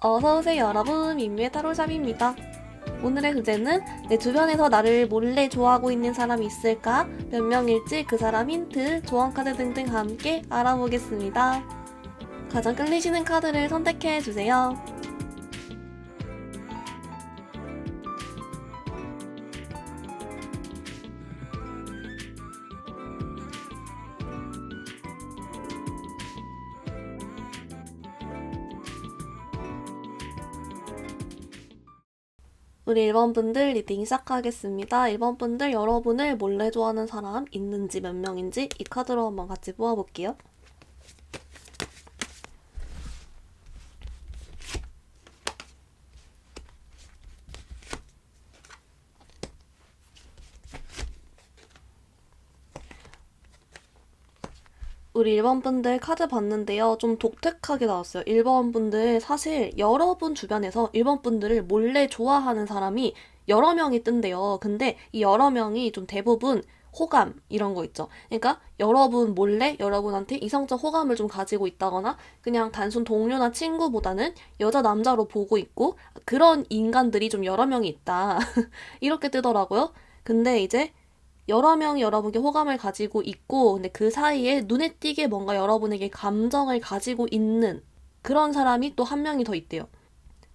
어서오세요 여러분, 민미의 타로샵입니다. 오늘의 주제는 내 주변에서 나를 몰래 좋아하고 있는 사람이 있을까? 몇 명일지, 그 사람 힌트, 조언 카드 등등 함께 알아보겠습니다. 가장 끌리시는 카드를 선택해주세요. 우리 1번분들 리딩 시작하겠습니다. 1번분들 여러분을 몰래 좋아하는 사람 있는지 몇 명인지 이 카드로 한번 같이 뽑아볼게요. 우리 1번분들 카드 봤는데요. 좀 독특하게 나왔어요. 1번분들 사실 여러분 주변에서 1번분들을 몰래 좋아하는 사람이 여러 명이 뜬대요. 근데 이 여러 명이 좀 대부분 호감 이런 거 있죠. 그러니까 여러분 몰래 여러분한테 이성적 호감을 좀 가지고 있다거나 그냥 단순 동료나 친구보다는 여자 남자로 보고 있고 그런 인간들이 좀 여러 명이 있다. 이렇게 뜨더라고요. 근데 이제 여러 명이 여러분께 호감을 가지고 있고, 근데 그 사이에 눈에 띄게 뭔가 여러분에게 감정을 가지고 있는 그런 사람이 또 한 명이 더 있대요.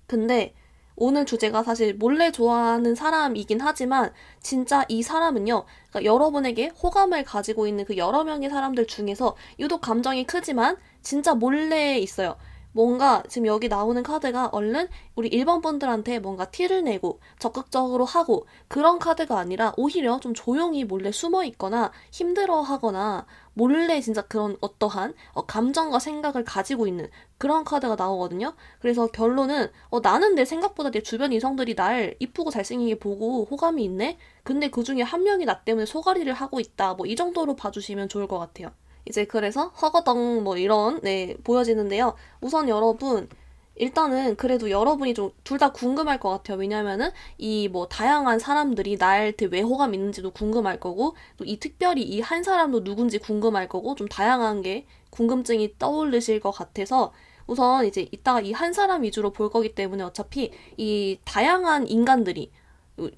근데 오늘 주제가 사실 몰래 좋아하는 사람이긴 하지만 진짜 이 사람은요, 그러니까 여러분에게 호감을 가지고 있는 그 여러 명의 사람들 중에서 유독 감정이 크지만 진짜 몰래 있어요. 뭔가 지금 여기 나오는 카드가 얼른 우리 1번 분들한테 뭔가 티를 내고 적극적으로 하고 그런 카드가 아니라 오히려 좀 조용히 몰래 숨어 있거나 힘들어 하거나 몰래 진짜 그런 어떠한 감정과 생각을 가지고 있는 그런 카드가 나오거든요. 그래서 결론은 나는 내 생각보다 내 주변 이성들이 날 이쁘고 잘생기게 보고 호감이 있네? 근데 그 중에 한 명이 나 때문에 소가리를 하고 있다. 뭐 이 정도로 봐주시면 좋을 것 같아요. 이제 그래서 허거덩 뭐 이런 보여지는데요. 우선 여러분 일단은 그래도 여러분이 좀 둘 다 궁금할 것 같아요. 왜냐면은 이 뭐 다양한 사람들이 나한테 왜 호감 있는지도 궁금할 거고 또 이 특별히 이 한 사람도 누군지 궁금할 거고 좀 다양한 게 궁금증이 떠오르실 것 같아서 우선 이제 이따가 이 한 사람 위주로 볼 거기 때문에 어차피 이 다양한 인간들이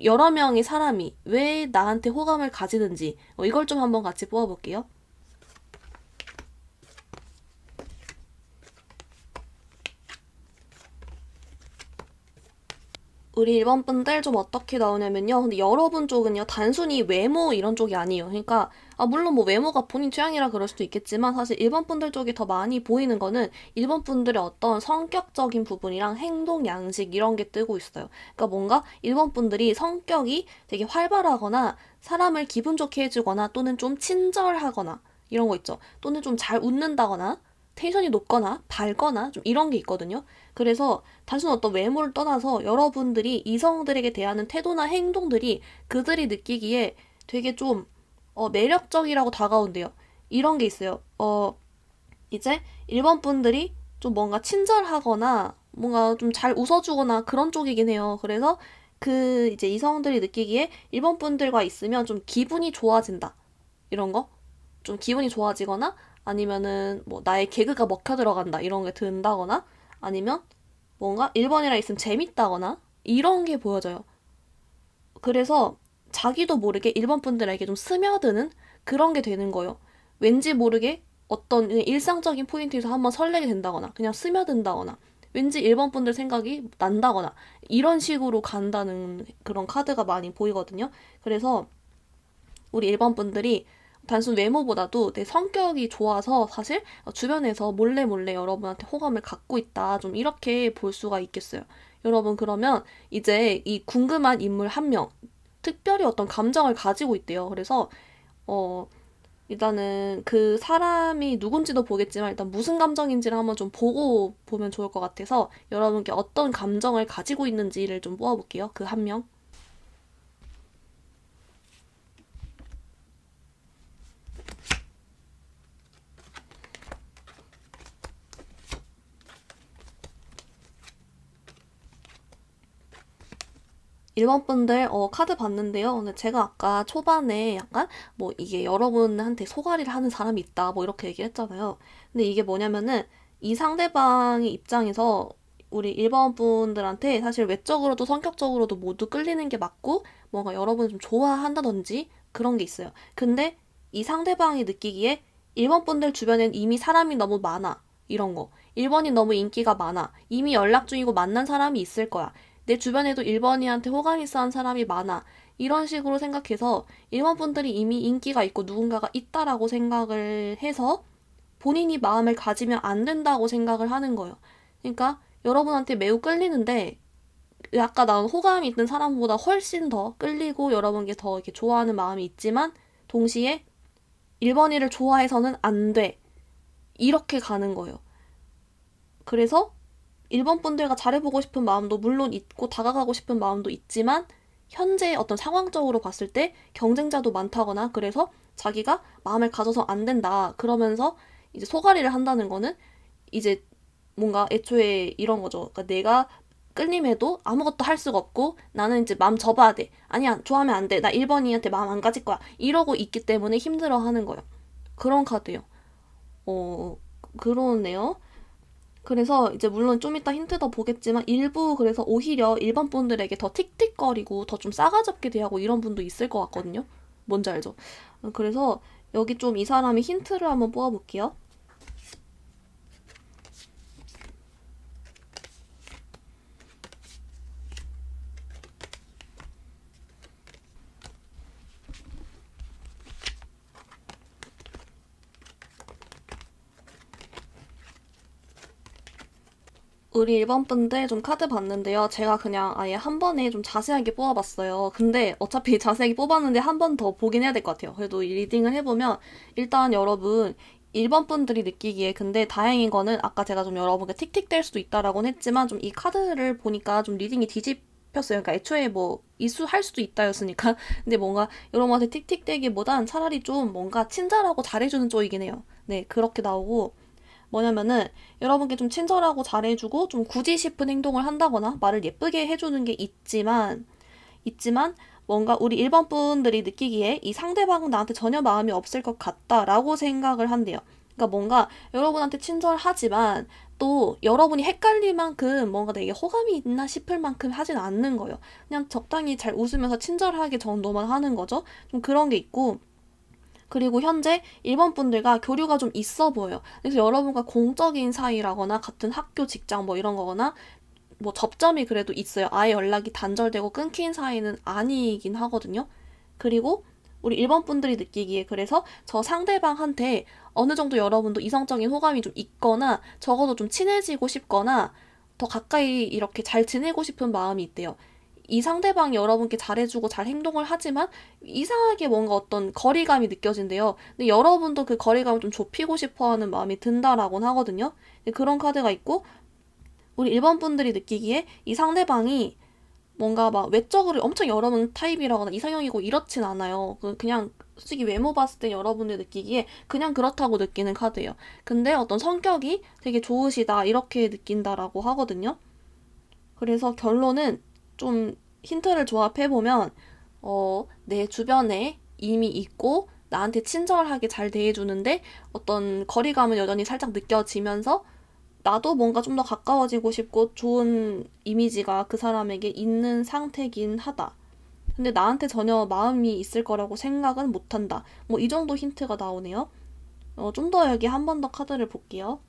여러 명의 사람이 왜 나한테 호감을 가지는지 이걸 좀 한번 같이 뽑아볼게요. 우리 1번 분들 좀 어떻게 나오냐면요. 근데 여러분 쪽은요, 단순히 외모 이런 쪽이 아니에요. 그러니까, 물론 뭐 외모가 본인 취향이라 그럴 수도 있겠지만, 사실 1번 분들 쪽이 더 많이 보이는 거는 1번 분들의 어떤 성격적인 부분이랑 행동 양식 이런 게 뜨고 있어요. 그러니까 뭔가 1번 분들이 성격이 되게 활발하거나, 사람을 기분 좋게 해주거나, 또는 좀 친절하거나, 이런 거 있죠. 또는 좀 잘 웃는다거나, 텐션이 높거나, 밝거나, 좀 이런 게 있거든요. 그래서 단순 어떤 외모를 떠나서 여러분들이 이성들에게 대하는 태도나 행동들이 그들이 느끼기에 되게 좀 매력적이라고 다가온대요. 이런 게 있어요. 이제 일본 분들이 좀 뭔가 친절하거나 뭔가 좀 잘 웃어주거나 그런 쪽이긴 해요. 그래서 그 이제 이성들이 느끼기에 일본 분들과 있으면 좀 기분이 좋아진다. 이런 거? 좀 기분이 좋아지거나 아니면은 뭐 나의 개그가 먹혀 들어간다. 이런 게 든다거나 아니면 뭔가 1번이랑 있으면 재밌다거나 이런 게 보여져요. 그래서 자기도 모르게 1번 분들에게 좀 스며드는 그런 게 되는 거예요. 왠지 모르게 어떤 일상적인 포인트에서 한번 설레게 된다거나 그냥 스며든다거나 왠지 1번 분들 생각이 난다거나 이런 식으로 간다는 그런 카드가 많이 보이거든요. 그래서 우리 1번 분들이 단순 외모보다도 내 성격이 좋아서 사실 주변에서 몰래 몰래 여러분한테 호감을 갖고 있다. 좀 이렇게 볼 수가 있겠어요. 여러분 그러면 이제 이 궁금한 인물 한 명, 특별히 어떤 감정을 가지고 있대요. 그래서 어 일단은 그 사람이 누군지도 보겠지만 일단 무슨 감정인지를 한번 좀 보고 보면 좋을 것 같아서 여러분께 어떤 감정을 가지고 있는지를 좀 뽑아볼게요. 그 한 명. 1번 분들 카드 봤는데요. 근데 제가 아까 초반에 약간 뭐 이게 여러분한테 소갈이를 하는 사람이 있다 뭐 이렇게 얘기를 했잖아요. 근데 이게 뭐냐면은 이 상대방의 입장에서 우리 1번 분들한테 사실 외적으로도 성격적으로도 모두 끌리는 게 맞고 뭔가 여러분을 좀 좋아한다든지 그런 게 있어요. 근데 이 상대방이 느끼기에 1번 분들 주변엔 이미 사람이 너무 많아. 이런 거. 1번이 너무 인기가 많아. 이미 연락 중이고 만난 사람이 있을 거야. 내 주변에도 1번이한테 호감 있어 한 사람이 많아. 이런 식으로 생각해서 1번 분들이 이미 인기가 있고 누군가가 있다라고 생각을 해서 본인이 마음을 가지면 안 된다고 생각을 하는 거예요. 그러니까 여러분한테 매우 끌리는데 아까 나온 호감이 있는 사람보다 훨씬 더 끌리고 여러분께 더 이렇게 좋아하는 마음이 있지만 동시에 1번이를 좋아해서는 안 돼. 이렇게 가는 거예요. 그래서 1번 분들과 잘해보고 싶은 마음도 물론 있고 다가가고 싶은 마음도 있지만 현재 어떤 상황적으로 봤을 때 경쟁자도 많다거나 그래서 자기가 마음을 가져서 안 된다. 그러면서 이제 소가리를 한다는 거는 이제 뭔가 애초에 이런 거죠. 그러니까 내가 끌림에도 아무것도 할 수가 없고 나는 이제 마음 접어야 돼. 아니야, 좋아하면 안 돼. 나 1번이한테 마음 안 가질 거야. 이러고 있기 때문에 힘들어 하는 거예요. 그런 카드요. 어, 그러네요. 그래서 이제 물론 좀 이따 힌트 더 보겠지만 일부 그래서 오히려 일반 분들에게 더 틱틱거리고 더 좀 싸가지 없게 대하고 이런 분도 있을 것 같거든요. 뭔지 알죠? 그래서 여기 좀 이 사람이 힌트를 한번 뽑아볼게요. 우리 1번 분들 좀 카드 봤는데요. 제가 그냥 아예 한 번에 좀 자세하게 뽑아봤어요. 근데 어차피 자세하게 뽑았는데 한 번 더 보긴 해야 될 것 같아요. 그래도 이 리딩을 해보면 일단 여러분 1번 분들이 느끼기에 근데 다행인 거는 아까 제가 좀 여러분께 틱틱댈 수도 있다라고는 했지만 좀 이 카드를 보니까 좀 리딩이 뒤집혔어요. 그러니까 애초에 뭐 이수할 수도 있다였으니까. 근데 뭔가 여러분한테 틱틱대기보단 차라리 좀 뭔가 친절하고 잘해주는 쪽이긴 해요. 네, 그렇게 나오고 뭐냐면은 여러분께 좀 친절하고 잘해주고 좀 굳이 싶은 행동을 한다거나 말을 예쁘게 해주는 게 있지만 뭔가 우리 1번 분들이 느끼기에 이 상대방은 나한테 전혀 마음이 없을 것 같다라고 생각을 한대요. 그러니까 뭔가 여러분한테 친절하지만 또 여러분이 헷갈릴 만큼 뭔가 내게 호감이 있나 싶을 만큼 하진 않는 거예요. 그냥 적당히 잘 웃으면서 친절하게 정도만 하는 거죠. 좀 그런 게 있고 그리고 현재 일본 분들과 교류가 좀 있어 보여요. 그래서 여러분과 공적인 사이라거나 같은 학교, 직장 뭐 이런 거거나 뭐 접점이 그래도 있어요. 아예 연락이 단절되고 끊긴 사이는 아니긴 하거든요. 그리고 우리 일본 분들이 느끼기에 그래서 저 상대방한테 어느 정도 여러분도 이성적인 호감이 좀 있거나 적어도 좀 친해지고 싶거나 더 가까이 이렇게 잘 지내고 싶은 마음이 있대요. 이 상대방이 여러분께 잘해주고 잘 행동을 하지만 이상하게 뭔가 어떤 거리감이 느껴진대요. 근데 여러분도 그 거리감을 좀 좁히고 싶어 하는 마음이 든다라고는 하거든요. 그런 카드가 있고, 우리 일반 분들이 느끼기에 이 상대방이 뭔가 막 외적으로 엄청 여러분 타입이라거나 이상형이고 이렇진 않아요. 그냥 솔직히 외모 봤을 때 여러분들 느끼기에 그냥 그렇다고 느끼는 카드예요. 근데 어떤 성격이 되게 좋으시다 이렇게 느낀다라고 하거든요. 그래서 결론은 좀 힌트를 조합해보면, 내 주변에 이미 있고, 나한테 친절하게 잘 대해주는데, 어떤 거리감은 여전히 살짝 느껴지면서, 나도 뭔가 좀 더 가까워지고 싶고, 좋은 이미지가 그 사람에게 있는 상태긴 하다. 근데 나한테 전혀 마음이 있을 거라고 생각은 못한다. 뭐, 이 정도 힌트가 나오네요. 좀 더 여기 한 번 더 카드를 볼게요.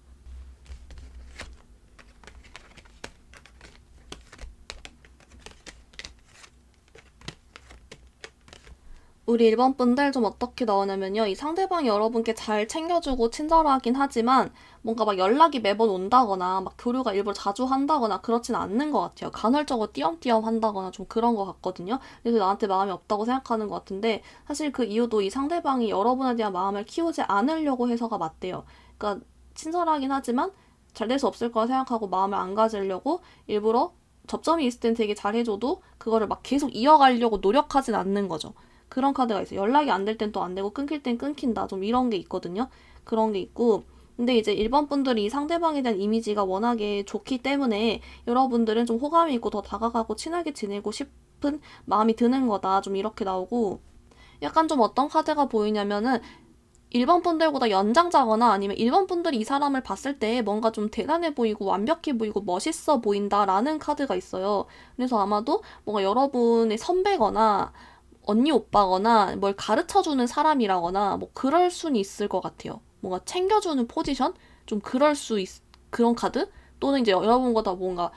우리 일본 분들 좀 어떻게 나오냐면요. 이 상대방이 여러분께 잘 챙겨주고 친절하긴 하지만 뭔가 막 연락이 매번 온다거나 막 교류가 일부러 자주 한다거나 그렇진 않는 것 같아요. 간헐적으로 띄엄띄엄 한다거나 좀 그런 것 같거든요. 그래서 나한테 마음이 없다고 생각하는 것 같은데 사실 그 이유도 이 상대방이 여러분에 대한 마음을 키우지 않으려고 해서가 맞대요. 그러니까 친절하긴 하지만 잘 될 수 없을 거라 생각하고 마음을 안 가지려고 일부러 접점이 있을 땐 되게 잘해줘도 그거를 막 계속 이어가려고 노력하진 않는 거죠. 그런 카드가 있어요. 연락이 안 될 땐 또 안 되고 끊길 땐 끊긴다. 좀 이런 게 있거든요. 그런 게 있고. 근데 이제 일반 분들이 상대방에 대한 이미지가 워낙에 좋기 때문에 여러분들은 좀 호감이 있고 더 다가가고 친하게 지내고 싶은 마음이 드는 거다. 좀 이렇게 나오고. 약간 좀 어떤 카드가 보이냐면은 일반 분들보다 연장자거나 아니면 일반 분들이 이 사람을 봤을 때 뭔가 좀 대단해 보이고 완벽해 보이고 멋있어 보인다라는 카드가 있어요. 그래서 아마도 뭔가 여러분의 선배거나 언니 오빠거나 뭘 가르쳐주는 사람이라거나 뭐 그럴 순 있을 것 같아요. 뭔가 챙겨주는 포지션? 좀 그럴 수 있, 그런 카드? 또는 이제 여러분보다 뭔가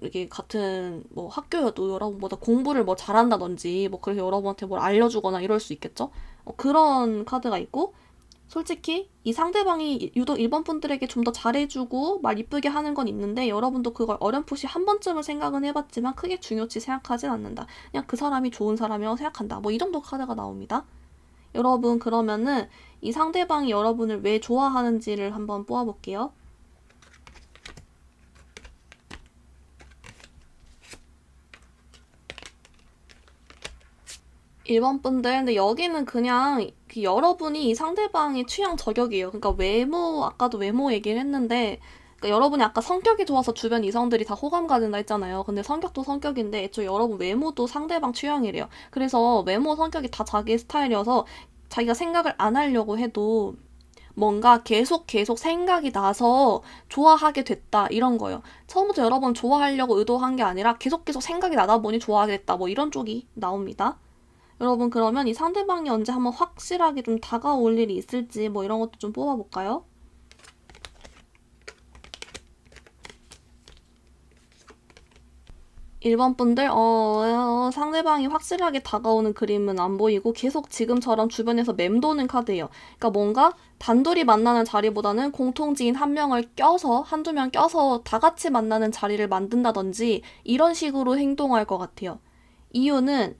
이렇게 같은 뭐 학교여도 여러분보다 공부를 뭐 잘한다든지 뭐 그래서 여러분한테 뭘 알려주거나 이럴 수 있겠죠? 그런 카드가 있고 솔직히 이 상대방이 유독 일본 분들에게 좀 더 잘해주고 말 이쁘게 하는 건 있는데 여러분도 그걸 어렴풋이 한 번쯤은 생각은 해봤지만 크게 중요치 생각하진 않는다. 그냥 그 사람이 좋은 사람이라고 생각한다. 뭐 이 정도 카드가 나옵니다. 여러분 그러면은 이 상대방이 여러분을 왜 좋아하는지를 한번 뽑아볼게요. 1번 분들, 근데 여기는 그냥 그 여러분이 이 상대방의 취향 저격이에요. 그러니까 외모, 아까도 외모 얘기를 했는데, 그러니까 여러분이 아까 성격이 좋아서 주변 이성들이 다 호감 가진다 했잖아요. 근데 성격도 성격인데, 애초에 여러분 외모도 상대방 취향이래요. 그래서 외모, 성격이 다 자기 스타일이어서 자기가 생각을 안 하려고 해도 뭔가 계속 생각이 나서 좋아하게 됐다, 이런 거예요. 처음부터 여러분 좋아하려고 의도한 게 아니라 계속 생각이 나다 보니 좋아하게 됐다, 뭐 이런 쪽이 나옵니다. 여러분 그러면 이 상대방이 언제 한번 확실하게 좀 다가올 일이 있을지 뭐 이런 것도 좀 뽑아볼까요? 1번 분들 상대방이 확실하게 다가오는 그림은 안 보이고 계속 지금처럼 주변에서 맴도는 카드예요. 그러니까 뭔가 단둘이 만나는 자리보다는 공통지인 한 명을 껴서 한두 명 껴서 다 같이 만나는 자리를 만든다든지 이런 식으로 행동할 것 같아요. 이유는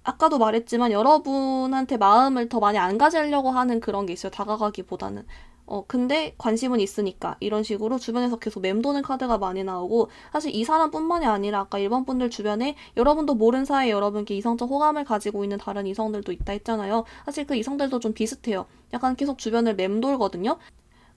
아까도 말했지만 여러분한테 마음을 더 많이 안 가지려고 하는 그런 게 있어요. 다가가기보다는. 근데 관심은 있으니까 이런 식으로 주변에서 계속 맴도는 카드가 많이 나오고 사실 이 사람뿐만이 아니라 아까 일반 분들 주변에 여러분도 모른 사이에 여러분께 이성적 호감을 가지고 있는 다른 이성들도 있다 했잖아요. 사실 그 이성들도 좀 비슷해요. 약간 계속 주변을 맴돌거든요.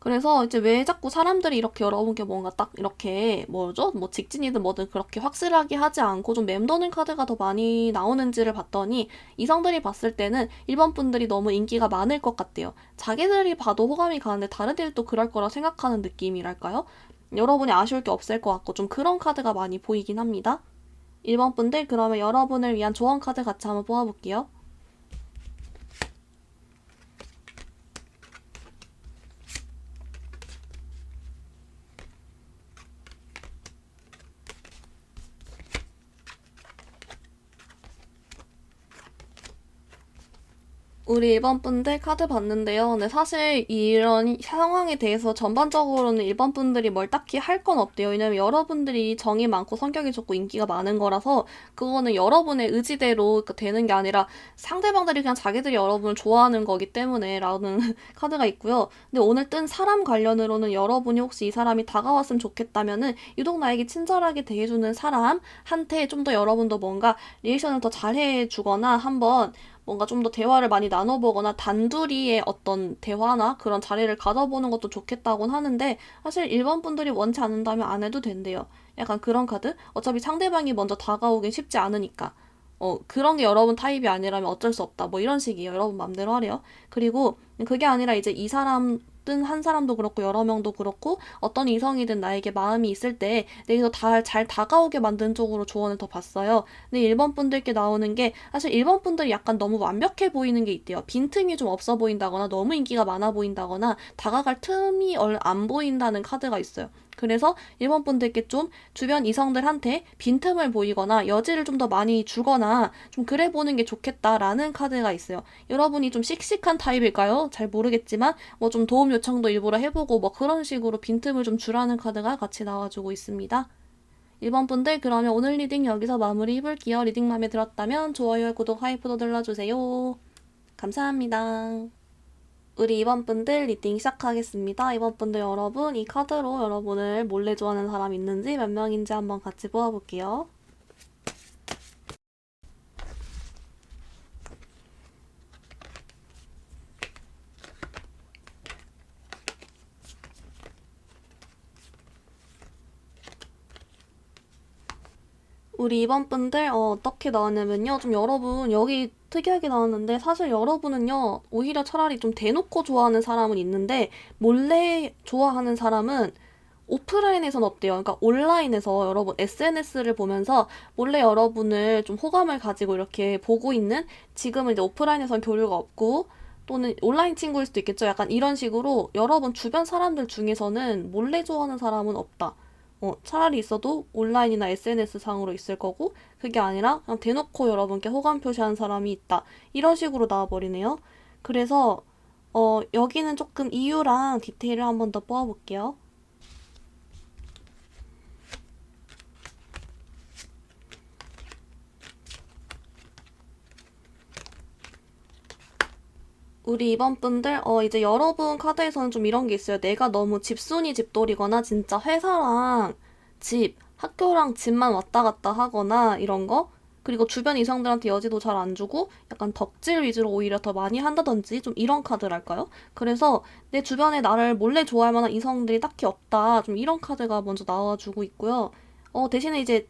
그래서 이제 왜 자꾸 사람들이 이렇게 여러분께 뭔가 딱 이렇게 뭐죠? 뭐 직진이든 뭐든 그렇게 확실하게 하지 않고 좀 맴도는 카드가 더 많이 나오는지를 봤더니 이성들이 봤을 때는 일반 분들이 너무 인기가 많을 것 같대요. 자기들이 봐도 호감이 가는데 다른 애들도 그럴 거라 생각하는 느낌이랄까요? 여러분이 아쉬울 게 없을 것 같고 좀 그런 카드가 많이 보이긴 합니다. 1번 분들 그러면 여러분을 위한 조언 카드 같이 한번 뽑아볼게요. 우리 일반 분들 카드 봤는데요. 근데 사실 이런 상황에 대해서 전반적으로는 일반 분들이 뭘 딱히 할 건 없대요. 왜냐면 여러분들이 정이 많고 성격이 좋고 인기가 많은 거라서 그거는 여러분의 의지대로 되는 게 아니라 상대방들이 그냥 자기들이 여러분을 좋아하는 거기 때문에 라는 카드가 있고요. 근데 오늘 뜬 사람 관련으로는 여러분이 혹시 이 사람이 다가왔으면 좋겠다면은 유독 나에게 친절하게 대해주는 사람한테 좀 더 여러분도 뭔가 리액션을 더 잘해주거나 한번 뭔가 좀 더 대화를 많이 나눠보거나 단둘이의 어떤 대화나 그런 자리를 가져보는 것도 좋겠다곤 하는데 사실 일반 분들이 원치 않는다면 안 해도 된대요. 약간 그런 카드? 어차피 상대방이 먼저 다가오긴 쉽지 않으니까. 그런 게 여러분 타입이 아니라면 어쩔 수 없다. 뭐 이런 식이에요. 여러분 맘대로 하래요. 그리고 그게 아니라 이제 이 사람 뜬 한 사람도 그렇고 여러 명도 그렇고 어떤 이성이든 나에게 마음이 있을 때 내게서 잘 다가오게 만드는 쪽으로 조언을 더 봤어요. 근데 일본 분들께 나오는 게 사실 일본 분들이 약간 너무 완벽해 보이는 게 있대요. 빈틈이 좀 없어 보인다거나 너무 인기가 많아 보인다거나 다가갈 틈이 안 보인다는 카드가 있어요. 그래서 일본 분들께 좀 주변 이성들한테 빈틈을 보이거나 여지를 좀 더 많이 주거나 좀 그래 보는 게 좋겠다라는 카드가 있어요. 여러분이 좀 씩씩한 타입일까요? 잘 모르겠지만 뭐 좀 도움 요청도 일부러 해보고 뭐 그런 식으로 빈틈을 좀 주라는 카드가 같이 나와주고 있습니다. 1번 분들 그러면 오늘 리딩 여기서 마무리 해볼게요. 리딩 마음에 들었다면 좋아요, 구독, 하이프도 눌러주세요. 감사합니다. 우리 2번 분들 리딩 시작하겠습니다. 2번 분들 여러분 이 카드로 여러분을 몰래 좋아하는 사람 있는지 몇 명인지 한번 같이 뽑아볼게요. 우리 2번 분들 어떻게 나왔냐면요. 좀 여러분 여기 특이하게 나왔는데 사실 여러분은요, 오히려 차라리 좀 대놓고 좋아하는 사람은 있는데 몰래 좋아하는 사람은 오프라인에선 없대요. 그러니까 온라인에서 여러분 SNS를 보면서 몰래 여러분을 좀 호감을 가지고 이렇게 보고 있는, 지금은 이제 오프라인에선 교류가 없고 또는 온라인 친구일 수도 있겠죠. 약간 이런 식으로 여러분 주변 사람들 중에서는 몰래 좋아하는 사람은 없다. 차라리 있어도 온라인이나 SNS 상으로 있을 거고, 그게 아니라 그냥 대놓고 여러분께 호감 표시하는 사람이 있다. 이런 식으로 나와버리네요. 그래서 여기는 조금 이유랑 디테일을 한번 더 뽑아볼게요. 우리 이번 분들, 이제 여러분 카드에서는 좀 이런 게 있어요. 내가 너무 집순이 집돌이거나 진짜 회사랑 집, 학교랑 집만 왔다 갔다 하거나 이런 거. 그리고 주변 이성들한테 여지도 잘 안 주고 약간 덕질 위주로 오히려 더 많이 한다든지 좀 이런 카드랄까요? 그래서 내 주변에 나를 몰래 좋아할 만한 이성들이 딱히 없다. 좀 이런 카드가 먼저 나와주고 있고요. 대신에 이제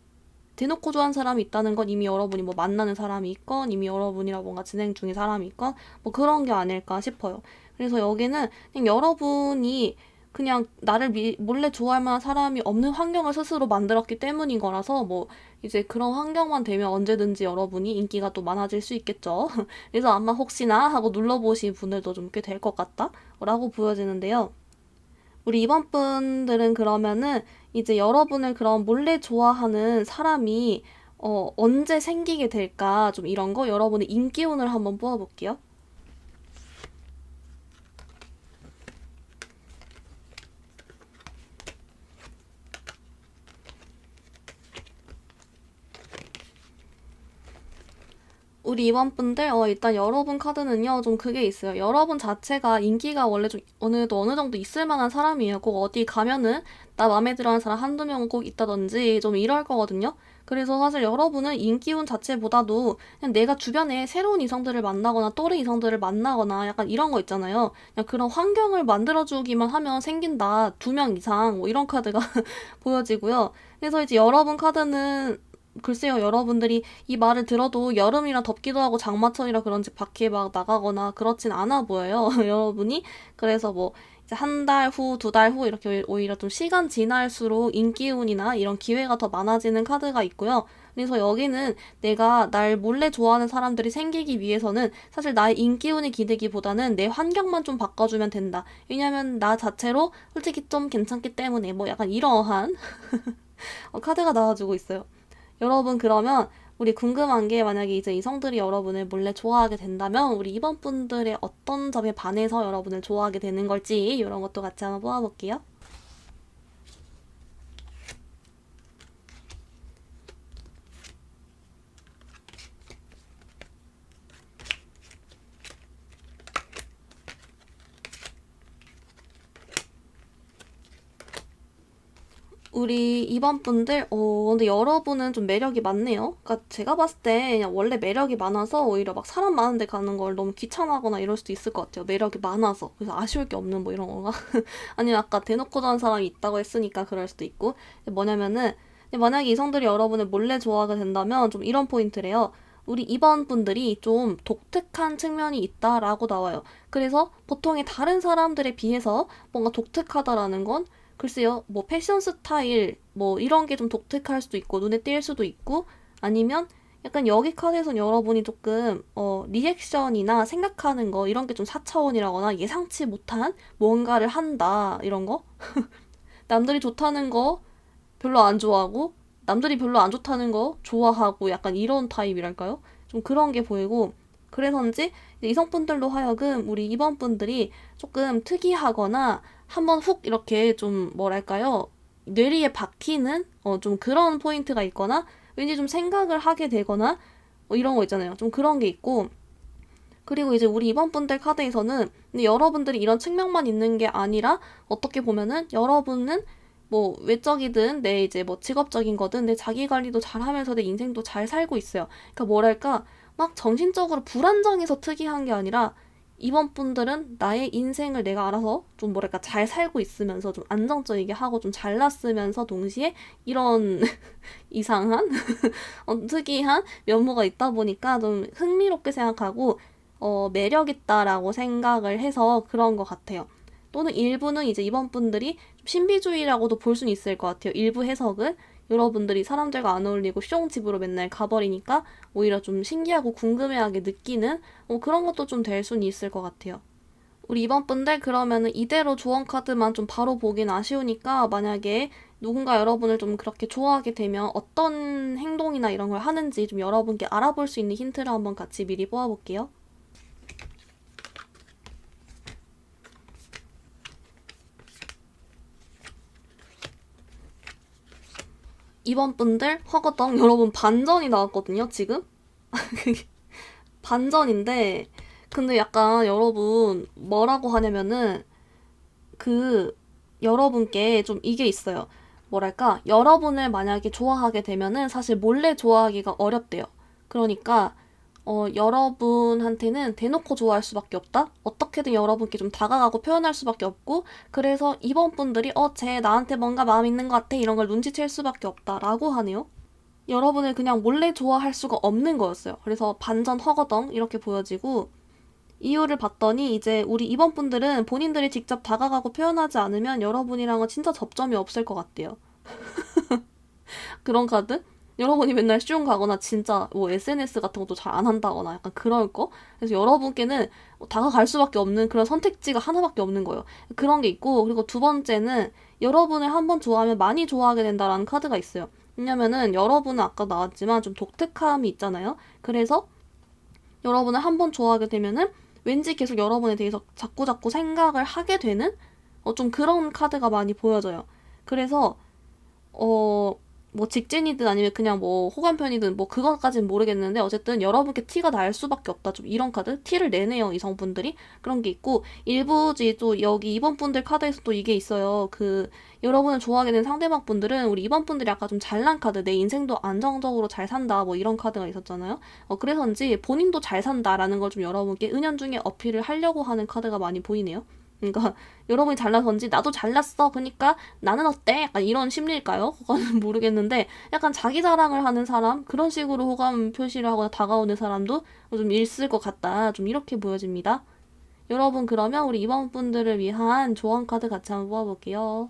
대놓고 좋아하는 사람이 있다는 건 이미 여러분이 뭐 만나는 사람이 있건 이미 여러분이랑 뭔가 진행 중인 사람이 있건 뭐 그런 게 아닐까 싶어요. 그래서 여기는 그냥 여러분이 그냥 나를 몰래 좋아할 만한 사람이 없는 환경을 스스로 만들었기 때문인 거라서 뭐 이제 그런 환경만 되면 언제든지 여러분이 인기가 또 많아질 수 있겠죠. 그래서 아마 혹시나 하고 눌러보신 분들도 좀 꽤 될 것 같다 라고 보여지는데요. 우리 이번 분들은 그러면은 이제 여러분을 그런 몰래 좋아하는 사람이 언제 생기게 될까, 좀 이런 거 여러분의 인기운을 한번 뽑아볼게요. 우리 이번 분들, 일단 여러분 카드는요, 좀 그게 있어요. 여러분 자체가 인기가 원래 좀 어느 정도 있을 만한 사람이에요. 꼭 어디 가면은 나 마음에 들어하는 사람 한두 명은 꼭 있다든지 좀 이럴 거거든요. 그래서 사실 여러분은 인기운 자체보다도 그냥 내가 주변에 새로운 이성들을 만나거나 또래 이성들을 만나거나 약간 이런 거 있잖아요. 그냥 그런 환경을 만들어주기만 하면 생긴다. 2명 이상, 뭐 이런 카드가 보여지고요. 그래서 이제 여러분 카드는 글쎄요, 여러분들이 이 말을 들어도 여름이라 덥기도 하고 장마철이라 그런지 밖에 막 나가거나 그렇진 않아 보여요, 여러분이. 그래서 뭐, 이제 한 달 후, 2달 후 이렇게 오히려 좀 시간 지날수록 인기운이나 이런 기회가 더 많아지는 카드가 있고요. 그래서 여기는 내가 날 몰래 좋아하는 사람들이 생기기 위해서는 사실 나의 인기운이 기대기보다는 내 환경만 좀 바꿔주면 된다. 왜냐면 나 자체로 솔직히 좀 괜찮기 때문에 뭐 약간 이러한 카드가 나와주고 있어요. 여러분 그러면 우리 궁금한 게, 만약에 이제 이성들이 여러분을 몰래 좋아하게 된다면 우리 이번 분들의 어떤 점에 반해서 여러분을 좋아하게 되는 걸지 이런 것도 같이 한번 뽑아볼게요. 우리 이번 분들, 근데 여러분은 좀 매력이 많네요. 그러니까 제가 봤을 때 그냥 원래 매력이 많아서 오히려 막 사람 많은 데 가는 걸 너무 귀찮아하거나 이럴 수도 있을 것 같아요. 매력이 많아서. 그래서 아쉬울 게 없는 뭐 이런 건가? 아니면 아까 대놓고 좋아하는 사람이 있다고 했으니까 그럴 수도 있고. 뭐냐면은, 만약에 이성들이 여러분을 몰래 좋아하게 된다면 좀 이런 포인트래요. 우리 이번 분들이 좀 독특한 측면이 있다라고 나와요. 그래서 보통의 다른 사람들에 비해서 뭔가 독특하다라는 건, 글쎄요, 뭐 패션 스타일, 뭐 이런 게 좀 독특할 수도 있고, 눈에 띌 수도 있고, 아니면 약간 여기 카드에선 여러분이 조금, 리액션이나 생각하는 거, 이런 게 좀 4차원이라거나 예상치 못한 뭔가를 한다, 이런 거? 남들이 좋다는 거 별로 안 좋아하고, 남들이 별로 안 좋다는 거 좋아하고, 약간 이런 타입이랄까요? 좀 그런 게 보이고, 그래서인지 이성분들로 하여금 우리 이번 분들이 조금 특이하거나 한번 훅 이렇게 좀 뭐랄까요? 뇌리에 박히는 좀 그런 포인트가 있거나 왠지 좀 생각을 하게 되거나 이런 거 있잖아요. 좀 그런 게 있고, 그리고 이제 우리 이번 분들 카드에서는 근데 여러분들이 이런 측면만 있는 게 아니라 어떻게 보면은 여러분은 뭐 외적이든 내 이제 뭐 직업적인 거든 내 자기 관리도 잘 하면서 내 인생도 잘 살고 있어요. 그러니까 뭐랄까 막 정신적으로 불안정해서 특이한 게 아니라 2번 분들은 나의 인생을 내가 알아서 좀 뭐랄까 잘 살고 있으면서 좀 안정적이게 하고 좀 잘났으면서 동시에 이런 이상한 특이한 면모가 있다 보니까 좀 흥미롭게 생각하고 매력 있다라고 생각을 해서 그런 것 같아요. 또는 일부는 이제 이번 분들이 신비주의라고도 볼 수는 있을 것 같아요. 일부 해석은 여러분들이 사람들과 안 어울리고 쇼집으로 맨날 가버리니까 오히려 좀 신기하고 궁금해하게 느끼는 그런 것도 좀 될 수는 있을 것 같아요. 우리 이번 분들 그러면은 이대로 조언 카드만 좀 바로 보긴 아쉬우니까 만약에 누군가 여러분을 좀 그렇게 좋아하게 되면 어떤 행동이나 이런 걸 하는지 좀 여러분께 알아볼 수 있는 힌트를 한번 같이 미리 뽑아볼게요. 이번 분들 허거덩 여러분 반전이 나왔거든요, 지금? 반전인데 근데 약간 여러분 뭐라고 하냐면은 그 여러분께 좀 이게 있어요. 뭐랄까 여러분을 만약에 좋아하게 되면은 사실 몰래 좋아하기가 어렵대요. 그러니까 여러분한테는 대놓고 좋아할 수밖에 없다? 어떻게든 여러분께 좀 다가가고 표현할 수밖에 없고, 그래서 이번 분들이, 쟤 나한테 뭔가 마음 있는 것 같아. 이런 걸 눈치챌 수밖에 없다라고 하네요. 여러분을 그냥 몰래 좋아할 수가 없는 거였어요. 그래서 반전 허거덩 이렇게 보여지고, 이유를 봤더니 이제 우리 이번 분들은 본인들이 직접 다가가고 표현하지 않으면 여러분이랑은 진짜 접점이 없을 것 같대요. 그런 카드? 여러분이 맨날 슝 가거나 진짜 뭐 SNS 같은 것도 잘 안 한다거나 약간 그럴 거? 그래서 여러분께는 다가갈 수밖에 없는 그런 선택지가 하나밖에 없는 거예요. 그런 게 있고, 그리고 두 번째는 여러분을 한번 좋아하면 많이 좋아하게 된다라는 카드가 있어요. 왜냐면은 여러분은 아까 나왔지만 좀 독특함이 있잖아요. 그래서 여러분을 한번 좋아하게 되면은 왠지 계속 여러분에 대해서 자꾸자꾸 생각을 하게 되는 좀 그런 카드가 많이 보여져요. 그래서 어, 뭐 직진이든 아니면 그냥 뭐 호감편이든 뭐 그것까진 모르겠는데 어쨌든 여러분께 티가 날 수밖에 없다. 좀 이런 카드? 티를 내네요, 이성분들이. 그런 게 있고 일부지 또 여기 2번 분들 카드에서 또 이게 있어요. 여러분을 좋아하게 된 상대방 분들은 우리 2번 분들이 아까 좀 잘난 카드, 내 인생도 안정적으로 잘 산다 뭐 이런 카드가 있었잖아요. 그래서인지 본인도 잘 산다라는 걸 좀 여러분께 은연중에 어필을 하려고 하는 카드가 많이 보이네요. 그러니까 여러분이 잘나서인지 나도 잘났어. 그러니까 나는 어때? 약간 이런 심리일까요? 그거는 모르겠는데 약간 자기 자랑을 하는 사람 그런 식으로 호감 표시를 하거나 다가오는 사람도 좀 있을 것 같다. 좀 이렇게 보여집니다. 여러분 그러면 우리 이번 분들을 위한 조언 카드 같이 한번 뽑아볼게요.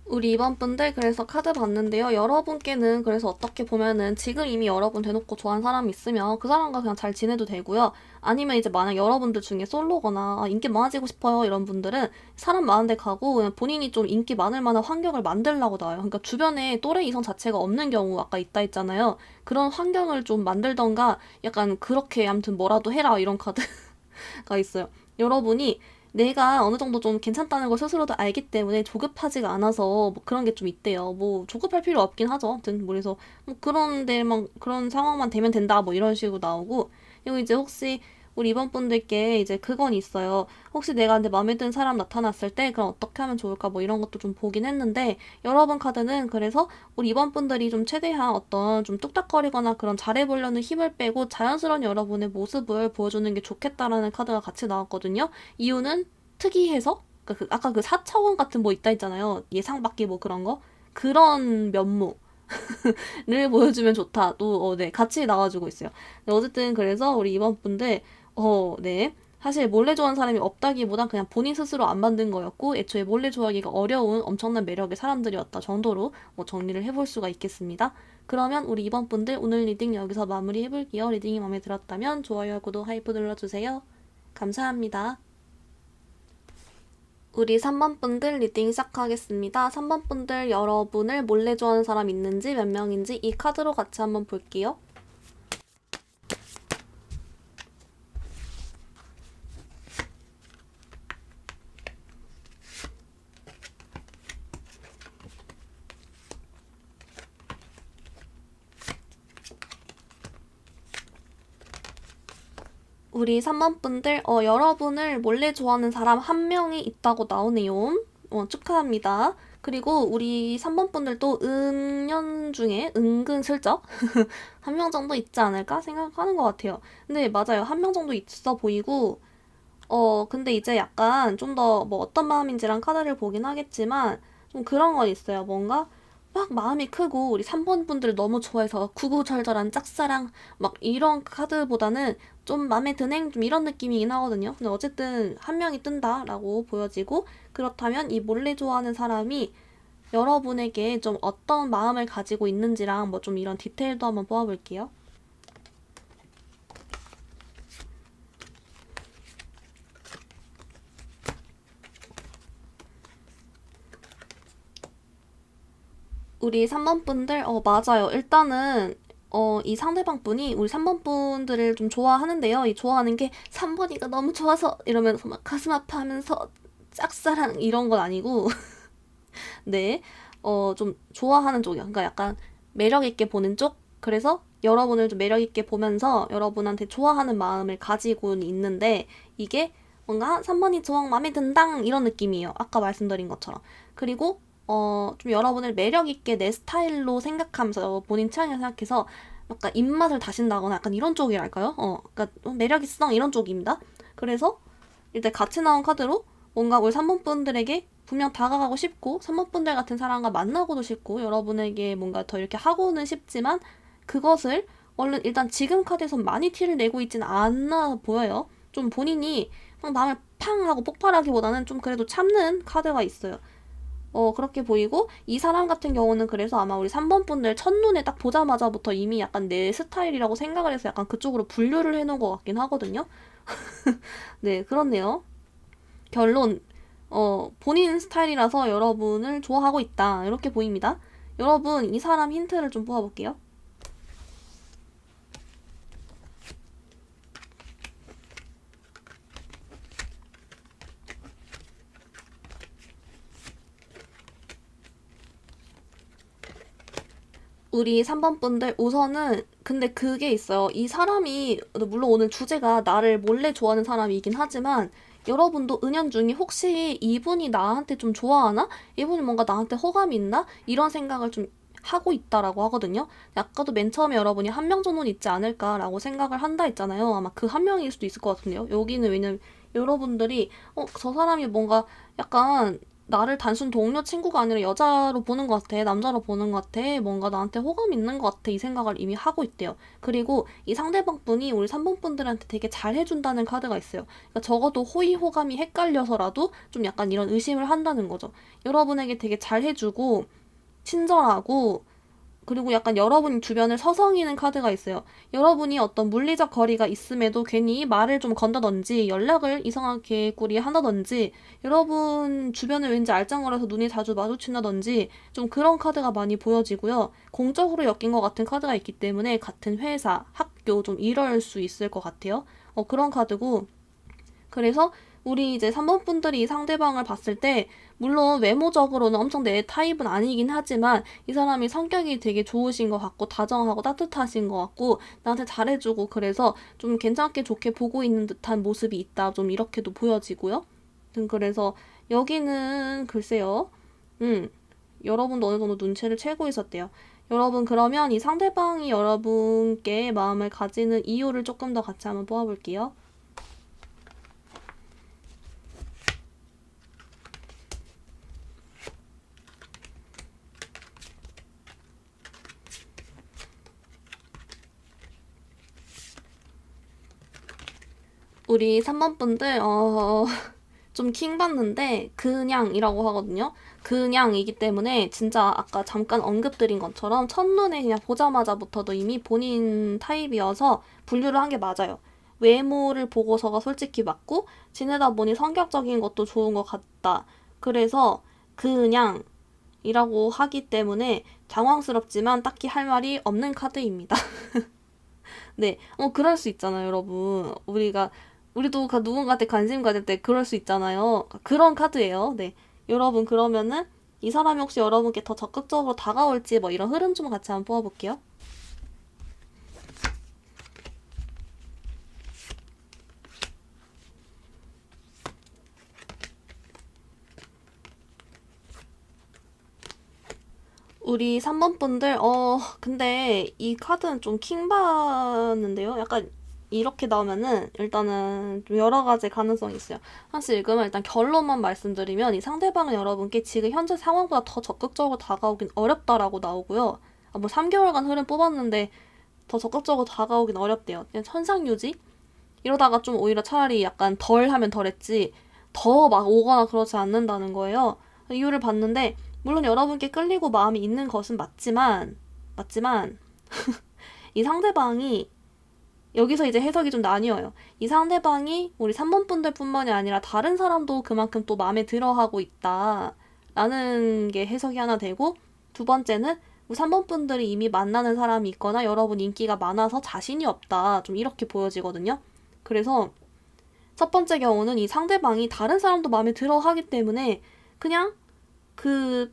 우리 이번 분들 그래서 카드 봤는데요. 여러분께는 그래서 어떻게 보면은 지금 이미 여러분 대놓고 좋아하는 사람이 있으면 그 사람과 그냥 잘 지내도 되고요. 아니면 이제 만약 여러분들 중에 솔로거나 인기 많아지고 싶어요 이런 분들은 사람 많은 데 가고 그냥 본인이 좀 인기 많을 만한 환경을 만들려고 나와요. 그러니까 주변에 또래 이성 자체가 없는 경우 아까 있다 했잖아요. 그런 환경을 좀 만들던가 약간 그렇게 아무튼 뭐라도 해라 이런 카드가 있어요. 여러분이 내가 어느 정도 좀 괜찮다는 걸 스스로도 알기 때문에 조급하지가 않아서 뭐 그런 게 좀 있대요. 뭐 조급할 필요 없긴 하죠. 아무튼 뭐 그래서 뭐 그런 데만 그런 상황만 되면 된다 뭐 이런 식으로 나오고 그리고 이제 혹시 우리 이번 분들께 이제 그건 있어요. 혹시 내가 근데 마음에 드는 사람 나타났을 때 그럼 어떻게 하면 좋을까 뭐 이런 것도 좀 보긴 했는데 여러분 카드는 그래서 우리 이번 분들이 좀 최대한 어떤 좀 뚝딱거리거나 그런 잘해보려는 힘을 빼고 자연스러운 여러분의 모습을 보여주는 게 좋겠다라는 카드가 같이 나왔거든요. 이유는 특이해서 아까 그 4차원 같은 뭐 있다 했잖아요. 예상 밖의 뭐 그런 거. 그런 면모를 보여주면 좋다. 또, 네, 같이 나와주고 있어요. 네, 어쨌든 그래서 우리 이번 분들, 네. 사실 몰래 좋아하는 사람이 없다기보단 그냥 본인 스스로 안 만든 거였고, 애초에 몰래 좋아하기가 어려운 엄청난 매력의 사람들이었다 정도로 뭐 정리를 해볼 수가 있겠습니다. 그러면 우리 이번 분들 오늘 리딩 여기서 마무리 해볼게요. 리딩이 마음에 들었다면 좋아요, 구독, 하이프 눌러주세요. 감사합니다. 우리 3번 분들 리딩 시작하겠습니다. 3번 분들 여러분을 몰래 좋아하는 사람 있는지 몇 명인지 이 카드로 같이 한번 볼게요. 우리 3번 분들, 여러분을 몰래 좋아하는 사람 한 명이 있다고 나오네요. 축하합니다. 그리고 우리 3번 분들도 은연중에 은근슬쩍 한 명 정도 있지 않을까 생각하는 것 같아요. 근데 맞아요. 한 명 정도 있어 보이고, 근데 이제 약간 좀 더 뭐 어떤 마음인지랑 카드를 보긴 하겠지만, 좀 그런 건 있어요. 뭔가 막 마음이 크고 우리 3번 분들 너무 좋아해서 구구절절한 짝사랑 막 이런 카드보다는 좀 맘에 드는 좀 이런 느낌이긴 하거든요. 근데 어쨌든 한 명이 뜬다라고 보여지고, 그렇다면 이 몰래 좋아하는 사람이 여러분에게 좀 어떤 마음을 가지고 있는지랑 뭐 좀 이런 디테일도 한번 뽑아볼게요. 우리 3번 분들, 맞아요. 일단은, 이 상대방 분이 우리 3번 분들을 좀 좋아하는데요. 이 좋아하는 게 3번이가 너무 좋아서 이러면서 막 가슴 아파하면서 짝사랑 이런 건 아니고, 네. 좀 좋아하는 쪽이요. 그러니까 약간 매력있게 보는 쪽? 그래서 여러분을 좀 매력있게 보면서 여러분한테 좋아하는 마음을 가지고는 있는데, 이게 뭔가 3번이 좋아, 마음에 든당 이런 느낌이에요. 아까 말씀드린 것처럼. 그리고 좀 여러분을 매력있게 내 스타일로 생각하면서 본인 취향을 생각해서 약간 입맛을 다신다거나 약간 이런 쪽이랄까요? 그러니까 매력있어 이런 쪽입니다. 그래서 일단 같이 나온 카드로 뭔가 우리 3번 분들에게 분명 다가가고 싶고 3번 분들 같은 사람과 만나고도 싶고 여러분에게 뭔가 더 이렇게 하고는 싶지만 그것을 얼른 일단 지금 카드에선 많이 티를 내고 있진 않아 보여요. 좀 본인이 막 마음을 팡 하고 폭발하기보다는 좀 그래도 참는 카드가 있어요. 그렇게 보이고, 이 사람 같은 경우는 그래서 아마 우리 3번 분들 첫눈에 딱 보자마자부터 이미 약간 내 스타일이라고 생각을 해서 약간 그쪽으로 분류를 해놓은 것 같긴 하거든요. 네, 그렇네요. 결론, 본인 스타일이라서 여러분을 좋아하고 있다. 이렇게 보입니다. 여러분, 이 사람 힌트를 좀 뽑아볼게요. 우리 3번 분들 우선은 근데 그게 있어요. 이 사람이 물론 오늘 주제가 나를 몰래 좋아하는 사람이긴 하지만 여러분도 은연중에 혹시 이분이 나한테 좀 좋아하나? 이분이 뭔가 나한테 호감이 있나? 이런 생각을 좀 하고 있다라고 하거든요. 아까도 맨 처음에 여러분이 한 명 정도는 있지 않을까라고 생각을 한다 했잖아요. 아마 그 한 명일 수도 있을 것 같은데요. 여기는 왜냐면 여러분들이 저 사람이 뭔가 약간 나를 단순 동료 친구가 아니라 여자로 보는 것 같아. 남자로 보는 것 같아. 뭔가 나한테 호감 있는 것 같아. 이 생각을 이미 하고 있대요. 그리고 이 상대방 분이 우리 3번 분들한테 되게 잘해준다는 카드가 있어요. 그러니까 적어도 호의 호감이 헷갈려서라도 좀 약간 이런 의심을 한다는 거죠. 여러분에게 되게 잘해주고 친절하고 그리고 약간 여러분 주변을 서성이는 카드가 있어요. 여러분이 어떤 물리적 거리가 있음에도 괜히 말을 좀 건다든지 연락을 이상하게 꾸리 한다든지 여러분 주변을 왠지 알짱거려서 눈이 자주 마주친다든지 좀 그런 카드가 많이 보여지고요. 공적으로 엮인 것 같은 카드가 있기 때문에 같은 회사, 학교 좀 이럴 수 있을 것 같아요. 그런 카드고 그래서 우리 이제 3번 분들이 이 상대방을 봤을 때 물론 외모적으로는 엄청 내 타입은 아니긴 하지만 이 사람이 성격이 되게 좋으신 것 같고 다정하고 따뜻하신 것 같고 나한테 잘해주고 그래서 좀 괜찮게 좋게 보고 있는 듯한 모습이 있다. 좀 이렇게도 보여지고요. 그래서 여기는 글쎄요. 음, 여러분도 어느 정도 눈치를 채고 있었대요. 여러분 그러면 이 상대방이 여러분께 마음을 가지는 이유를 조금 더 같이 한번 뽑아볼게요. 우리 3번 분들, 좀 킹받는데, 그냥이라고 하거든요. 그냥이기 때문에, 진짜 아까 잠깐 언급드린 것처럼, 첫눈에 그냥 보자마자부터도 이미 본인 타입이어서 분류를 한 게 맞아요. 외모를 보고서가 솔직히 맞고, 지내다 보니 성격적인 것도 좋은 것 같다. 그래서, 그냥이라고 하기 때문에, 당황스럽지만 딱히 할 말이 없는 카드입니다. 네, 그럴 수 있잖아요, 여러분. 우리도 누군가한테 관심 가질 때 그럴 수 있잖아요. 그런 카드예요. 네. 여러분, 그러면은 이 사람이 혹시 여러분께 더 적극적으로 다가올지 뭐 이런 흐름 좀 같이 한번 뽑아볼게요. 우리 3번 분들, 근데 이 카드는 좀 킹받는데요? 약간 이렇게 나오면은 일단은 좀 여러 가지 가능성이 있어요. 사실 읽으면 일단 결론만 말씀드리면 이 상대방은 여러분께 지금 현재 상황보다 더 적극적으로 다가오긴 어렵다라고 나오고요. 아, 뭐 3개월간 흐름 뽑았는데 더 적극적으로 다가오긴 어렵대요. 그냥 현상 유지? 이러다가 좀 오히려 차라리 약간 덜 하면 덜 했지 더 막 오거나 그러지 않는다는 거예요. 이유를 봤는데 물론 여러분께 끌리고 마음이 있는 것은 맞지만 이 상대방이 여기서 이제 해석이 좀 나뉘어요. 이 상대방이 우리 3번 분들뿐만이 아니라 다른 사람도 그만큼 또 마음에 들어하고 있다라는 게 해석이 하나 되고, 두 번째는 우리 3번 분들이 이미 만나는 사람이 있거나 여러분 인기가 많아서 자신이 없다. 좀 이렇게 보여지거든요. 그래서 첫 번째 경우는 이 상대방이 다른 사람도 마음에 들어 하기 때문에 그냥 둘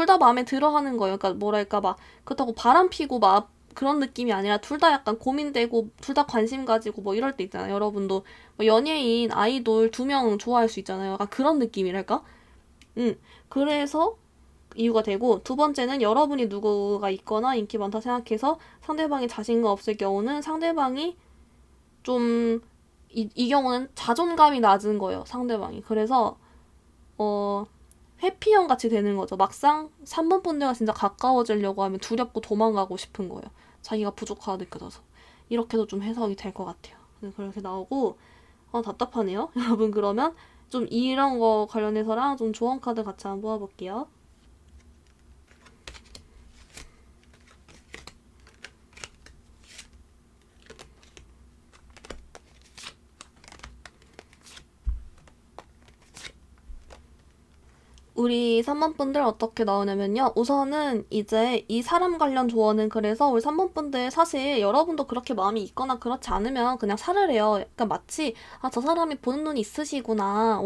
다 마음에 들어 하는 거예요. 그러니까 뭐랄까 막 그렇다고 바람 피고 막 그런 느낌이 아니라 둘 다 약간 고민되고 둘 다 관심 가지고 뭐 이럴 때 있잖아요. 여러분도 뭐 연예인, 아이돌 2명 좋아할 수 있잖아요. 약간 그런 느낌이랄까? 그래서 이유가 되고, 두 번째는 여러분이 누구가 있거나 인기 많다 생각해서 상대방이 자신감 없을 경우는 상대방이 좀 이 경우는 자존감이 낮은 거예요, 상대방이. 그래서 어 회피형 같이 되는 거죠. 막상 3번 분들과 진짜 가까워지려고 하면 두렵고 도망가고 싶은 거예요. 자기가 부족하다 느껴져서. 이렇게도 좀 해석이 될 것 같아요. 그렇게 나오고, 답답하네요. 여러분, 그러면 좀 이런 거 관련해서랑 좀 조언 카드 같이 한번 모아볼게요. 우리 3번 분들 어떻게 나오냐면요. 우선은 이제 이 사람 관련 조언은 그래서 우리 3번 분들 사실 여러분도 그렇게 마음이 있거나 그렇지 않으면 그냥 살으래요. 약간 마치 저 사람이 보는 눈이 있으시구나.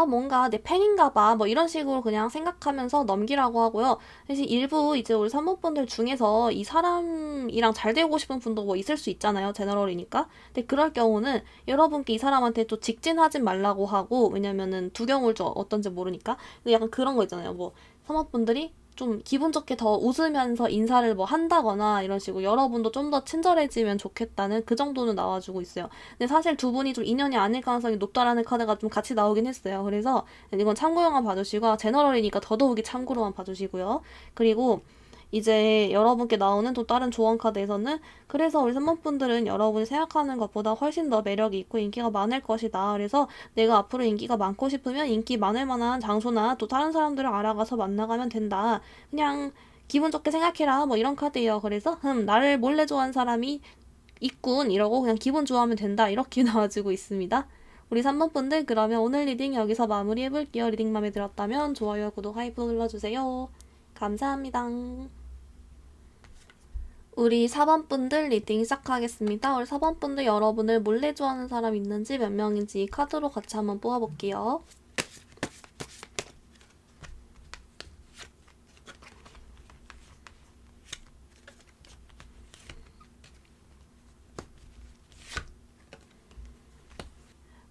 뭔가 내 팬인가 봐. 뭐 이런 식으로 그냥 생각하면서 넘기라고 하고요. 대신 일부 이제 우리 3번 분들 중에서 이 사람이랑 잘 되고 싶은 분도 뭐 있을 수 있잖아요. 제너럴이니까. 근데 그럴 경우는 여러분께 이 사람한테 또 직진하진 말라고 하고, 왜냐면은 두 경우를 좀 어떤지 모르니까. 약간 그런 거 있잖아요. 뭐 사모분들이 좀 기분 좋게 더 웃으면서 인사를 뭐 한다거나 이런 식으로 여러분도 좀 더 친절해지면 좋겠다는 그 정도는 나와주고 있어요. 근데 사실 두 분이 좀 인연이 아닐 가능성이 높다라는 카드가 좀 같이 나오긴 했어요. 그래서 이건 참고용만 봐주시고, 제너럴이니까 더더욱이 참고로만 봐주시고요. 그리고 이제 여러분께 나오는 또 다른 조언 카드에서는 그래서 우리 3번분들은 여러분이 생각하는 것보다 훨씬 더 매력이 있고 인기가 많을 것이다. 그래서 내가 앞으로 인기가 많고 싶으면 인기 많을 만한 장소나 또 다른 사람들을 알아가서 만나가면 된다. 그냥 기분 좋게 생각해라. 뭐 이런 카드예요. 그래서 나를 몰래 좋아하는 사람이 있군 이러고 그냥 기분 좋아하면 된다. 이렇게 나와주고 있습니다. 우리 3번분들 그러면 오늘 리딩 여기서 마무리해볼게요. 리딩 마음에 들었다면 좋아요, 구독, 하이프 눌러주세요. 감사합니다. 우리 4번분들 리딩 시작하겠습니다. 우리 4번분들 여러분을 몰래 좋아하는 사람 있는지 몇 명인지 이 카드로 같이 한번 뽑아볼게요.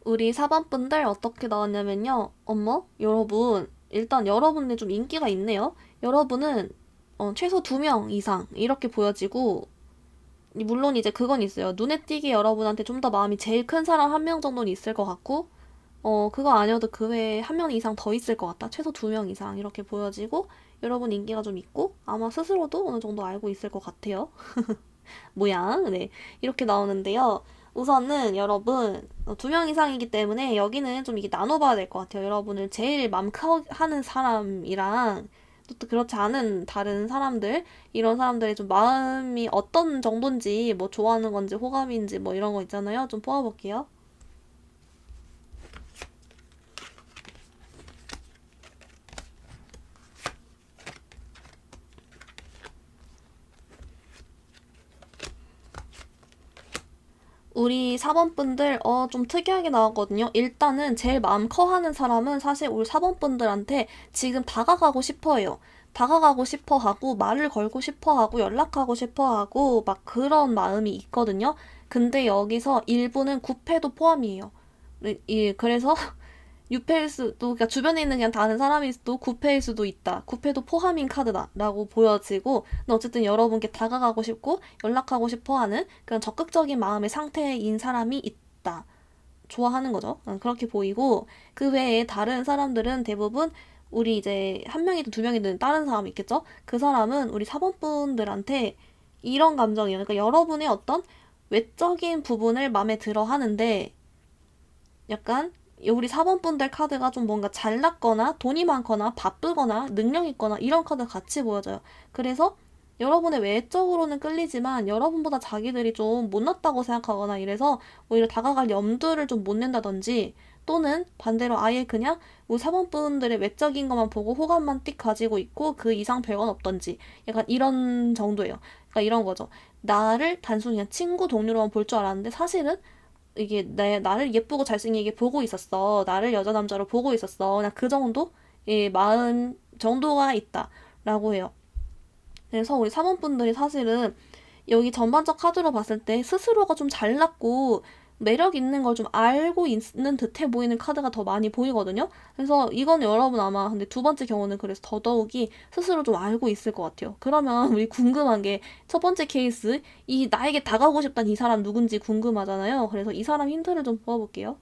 우리 4번분들 어떻게 나왔냐면요. 여러분, 일단 여러분이 좀 인기가 있네요. 여러분은 최소 2명 이상 이렇게 보여지고, 물론 이제 그건 있어요. 눈에 띄게 여러분한테 좀 더 마음이 제일 큰 사람 1명 정도는 있을 것 같고, 그거 아니어도 그 외에 1명 이상 더 있을 것 같다. 최소 2명 이상 이렇게 보여지고, 여러분 인기가 좀 있고, 아마 스스로도 어느 정도 알고 있을 것 같아요. 모양, 네. 이렇게 나오는데요. 우선은 여러분, 2명 이상이기 때문에 여기는 좀 이게 나눠봐야 될 것 같아요. 여러분을 제일 맘 하는 사람이랑, 또 그렇지 않은 다른 사람들, 이런 사람들의 좀 마음이 어떤 정도인지, 뭐 좋아하는 건지 호감인지 뭐 이런 거 있잖아요. 좀 뽑아볼게요. 우리 4번분들, 좀 특이하게 나왔거든요. 일단은 제일 마음 커하는 사람은 사실 우리 4번분들한테 지금 다가가고 싶어 해요. 다가가고 싶어 하고, 말을 걸고 싶어 하고, 연락하고 싶어 하고, 막 그런 마음이 있거든요. 근데 여기서 일부는 구패도 포함이에요. 그래서 유패일 수도, 그러니까 주변에 있는 그냥 다른 사람일 수도, 구패일 수도 있다. 구패도 포함인 카드다라고 보여지고, 근데 어쨌든 여러분께 다가가고 싶고 연락하고 싶어하는 그런 적극적인 마음의 상태인 사람이 있다. 좋아하는 거죠. 그렇게 보이고, 그 외에 다른 사람들은 대부분 우리 이제 한 명이든 두 명이든 다른 사람이 있겠죠? 그 사람은 우리 4번 분들한테 이런 감정이에요. 그러니까 여러분의 어떤 외적인 부분을 마음에 들어 하는데, 약간 우리 4번 분들 카드가 좀 뭔가 잘났거나 돈이 많거나 바쁘거나 능력 있거나 이런 카드 같이 보여져요. 그래서 여러분의 외적으로는 끌리지만 여러분보다 자기들이 좀 못났다고 생각하거나 이래서 오히려 다가갈 염두를 좀 못 낸다든지, 또는 반대로 아예 그냥 우리 4번 분들의 외적인 것만 보고 호감만 띡 가지고 있고 그 이상 별건 없던지, 약간 이런 정도예요. 그러니까 이런 거죠. 나를 단순히 그냥 친구 동료로만 볼 줄 알았는데 사실은 이게 나를 예쁘고 잘생기게 보고 있었어. 나를 여자 남자로 보고 있었어. 그냥 그 정도? 의 마음 정도가 있다. 라고 해요. 그래서 우리 사모분들이 사실은 여기 전반적 카드로 봤을 때 스스로가 좀 잘났고 매력 있는 걸 좀 알고 있는 듯해 보이는 카드가 더 많이 보이거든요. 그래서 이건 여러분 아마 근데 두 번째 경우는 그래서 더더욱이 스스로 좀 알고 있을 것 같아요. 그러면 우리 궁금한 게 첫 번째 케이스, 이 나에게 다가오고 싶다는 이 사람 누군지 궁금하잖아요. 그래서 이 사람 힌트를 좀 뽑아볼게요.